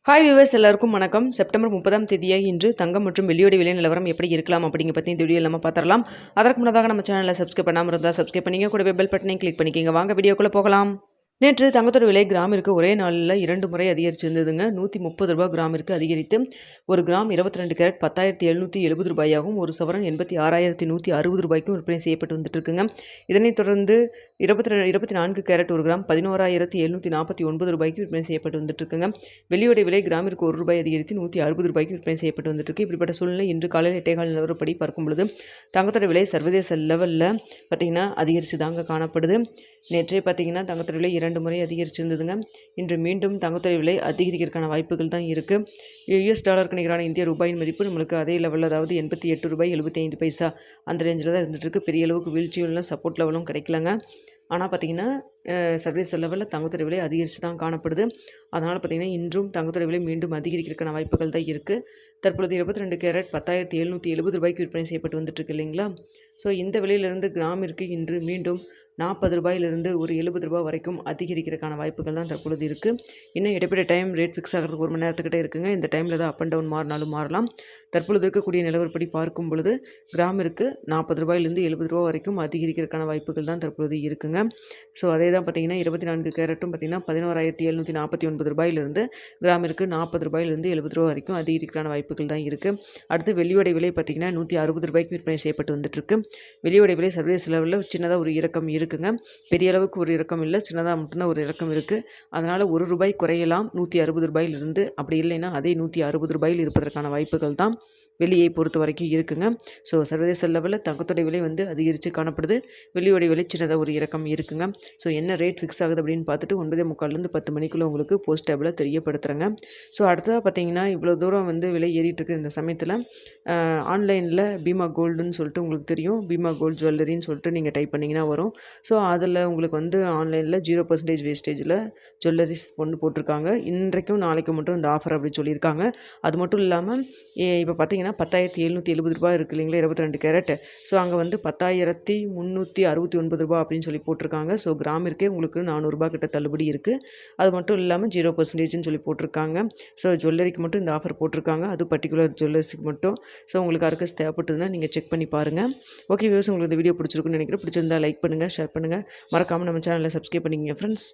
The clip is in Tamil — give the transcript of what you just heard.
ஹாய் வியூவர்ஸ் எல்லாருக்கும் வணக்கம். செப்டம்பர் 30ஆம் தேதியாக இன்று தங்கம் மற்றும் வெள்ளியோட விலை நிலவரம் எப்படி இருக்கலாம் அப்படிங்க பற்றி இந்த வீடியோ நம்ம பார்த்துடலாம். அதற்கு முன்னதாக நம்ம சேனலை சப்ஸ்கிரைப் பண்ணாமல் இருந்தால் சப்ஸ்கிரைப் பண்ணிங்க, கூட பெல் பட்டனையும் கிளிக் பண்ணிக்கிங்க. வாங்க வீடியோக்குள்ளே போகலாம். நேற்று தங்கத்தோட விலை கிராமிற்கு ஒரே நாளில் 2 முறை அதிகரிச்சிருந்ததுங்க. 130 ரூபாய் கிராமிற்கு அதிகரித்து ஒரு கிராம் 22 கேரட் 10,770 ரூபாயாகவும், ஒரு சவரன் 86,160 ரூபாய்க்கும் விற்பனை செய்யப்பட்டு வந்துட்டு இருக்குங்க. இதனைத் தொடர்ந்து 24 கேரட் ஒரு கிராம் 11,749 ரூபாய்க்கு விற்பனை செய்யப்பட்டு வந்துட்டு இருக்குங்க. வெள்ளியோட விலை கிராமிற்கு 1 ரூபாய் அதிகரித்து 160 ரூபாய்க்கு விற்பனை செய்யப்பட்டு வந்துட்டு இருக்கு. இப்படிப்பட்ட சூழ்நிலை இன்று காலையில் 8:15 நிலவரப்படி பார்க்கும் பொழுது தங்கத்தோட விலை சர்வதேச லெவலில் பார்த்திங்கன்னா அதிகரித்து தாங்க காணப்படுது. நேற்றே பார்த்திங்கன்னா தங்கத்தோட விலை 2 முறை அதிகரிச்சிருந்ததுங்க. இன்று மீண்டும் தங்கத்தோட விலை அதிகரிக்கிறதுக்கான வாய்ப்புகள் தான் இருக்குது. US டாலருக்கு நிகரான இந்திய ரூபாயின் மதிப்பு நம்மளுக்கு அதே லெவலில், அதாவது 88 ரூபாய் 75 பைசா அந்த ரேஞ்சில் தான் இருந்துகிட்ருக்கு. பெரிய அளவுக்கு வீழ்ச்சியும் இல்லை, சப்போர்ட் லெவலும் கிடைக்கலங்க. ஆனால் பார்த்திங்கன்னா சர்வதேச லெவலில் தங்கத்தோட விலை அதிகரித்து தான் காணப்படுது. அதனால் பார்த்திங்கன்னா இன்றும் தங்கத்தோட விலை மீண்டும் அதிகரிக்கிறதுக்கான வாய்ப்புகள் தான் இருக்குது. தற்பொழுது 22 கேரட் 10,770 ரூபாய்க்கு விற்பனை செய்யப்பட்டு வந்துட்டுருக்கு இல்லைங்களா. ஸோ இந்த விலையிலிருந்து கிராமிற்கு இன்று மீண்டும் 40 ரூபாயிலிருந்து ஒரு 70 ரூபாய் வரைக்கும் அதிகரிக்கிறதுக்கான வாய்ப்புகள் தான் தற்பொழுது இருக்குது. இன்னும் இடைப்பட்ட டைம் ரேட் ஃபிக்ஸ் ஆகிறதுக்கு 1 மணி நேரத்துக்கிட்டே இருக்குங்க. இந்த டைமில் தான் அப் அண்ட் டவுன் மாறினாலும் மாறலாம். தற்பொழுது இருக்கக்கூடிய நிலவரப்படி பார்க்கும் பொழுது கிராமிற்கு 40 ரூபாயிலிருந்து 70 ரூபா வரைக்கும் அதிகரிக்கிறதுக்கான வாய்ப்புகள் தான் தற்பொழுது இருக்குங்க. ஸோ அதே தான் பார்த்திங்கன்னா 24 கேரட்டும் பார்த்திங்கன்னா 11,749 ரூபாயிலிருந்து கிராமிற்கு 40 ரூபாயிலிருந்து 70 ரூபா வரைக்கும் அதிகரிக்கிறதுக்கான வாய்ப்புகள் தான் இருக்குது. அடுத்து வெள்ளியோட விலை பார்த்திங்கன்னா 160 ரூபாய்க்கு விற்பனை செய்யப்பட்டு வந்துட்டுருக்கு. வெள்ளியோட விலை சர்வதேச லெவலில் சின்னதாக ஒரு இறக்கம் இருக்குங்க. பெரிய அளவுக்கு ஒரு இறக்கம் இல்லை, சின்னதாக மட்டும்தான் ஒரு இறக்கம் இருக்குது. அதனால் 1 ரூபாய் குறையலாம் 160 ரூபாயிலிருந்து. அப்படி இல்லைன்னா அதே 160 ரூபாயில் இருப்பதற்கான வாய்ப்புகள் தான் வெள்ளியை பொறுத்த வரைக்கும் இருக்குங்க. ஸோ சர்வதேச லெவலில் தங்கத்தோட விலை அதிகரித்து காணப்படுது. வெள்ளியோட விலை சின்னதாக ஒரு இறக்கம் இருக்குங்க. ஸோ என்ன ரேட் ஃபிக்ஸ் ஆகுது அப்படின்னு பார்த்துட்டு 9:45 10 மணிக்குள்ளே உங்களுக்கு போஸ்ட் டேபில் தெரியப்படுத்துகிறேங்க. ஸோ அடுத்ததாக பார்த்தீங்கன்னா இவ்வளோ தூரம் விலை ஏறிட்டுருக்கு இந்த சமயத்தில் ஆன்லைனில் பீமா கோல்டுன்னு சொல்லிட்டு உங்களுக்கு தெரியும். பீமா கோல்டு ஜுவல்லரின்னு சொல்லிட்டு நீங்கள் டைப் பண்ணிங்கன்னா வரும். ஸோ அதில் உங்களுக்கு ஆன்லைனில் 0% வேஸ்டேஜில் ஜுவல்லரிஸ் போட்டிருக்காங்க. இன்றைக்கும் நாளைக்கு மட்டும் இந்த ஆஃபர் அப்படி சொல்லியிருக்காங்க. அது மட்டும் இல்லாமல் இப்போ பார்த்தீங்கன்னா 10,770 ரூபாய் இருக்குது இல்லைங்களா 22 கேரட். ஸோ அங்கே 10,369 ரூபா அப்படின்னு சொல்லி போட்டிருக்காங்க. ஸோ கிராமிற்கே உங்களுக்கு 400 ரூபா கிட்ட தள்ளுபடி இருக்குது. அது மட்டும் இல்லாமல் 0%ன்னு சொல்லி போட்டிருக்காங்க. ஸோ ஜுவல்லரிக்கு மட்டும் இந்த ஆஃபர் போட்டிருக்காங்க. அது பர்டிகுலர் ஜுவல்லர்ஸுக்கு மட்டும். ஸோ உங்களுக்கு யாருக்கும் தேவைப்பட்டதுன்னா நீங்கள் செக் பண்ணி பாருங்கள். ஓகே வியூவர்ஸ், உங்களுக்கு இந்த வீடியோ பிடிச்சிருக்குன்னு நினைக்கிறேன். பிடிச்சிருந்தா லைக் பண்ணுங்கள், ஷேர் பண்ணுங்கள். மறக்காமல் நம்ம சேனலை சப்ஸ்கிரைப் பண்ணிக்கங்க ஃப்ரெண்ட்ஸ்.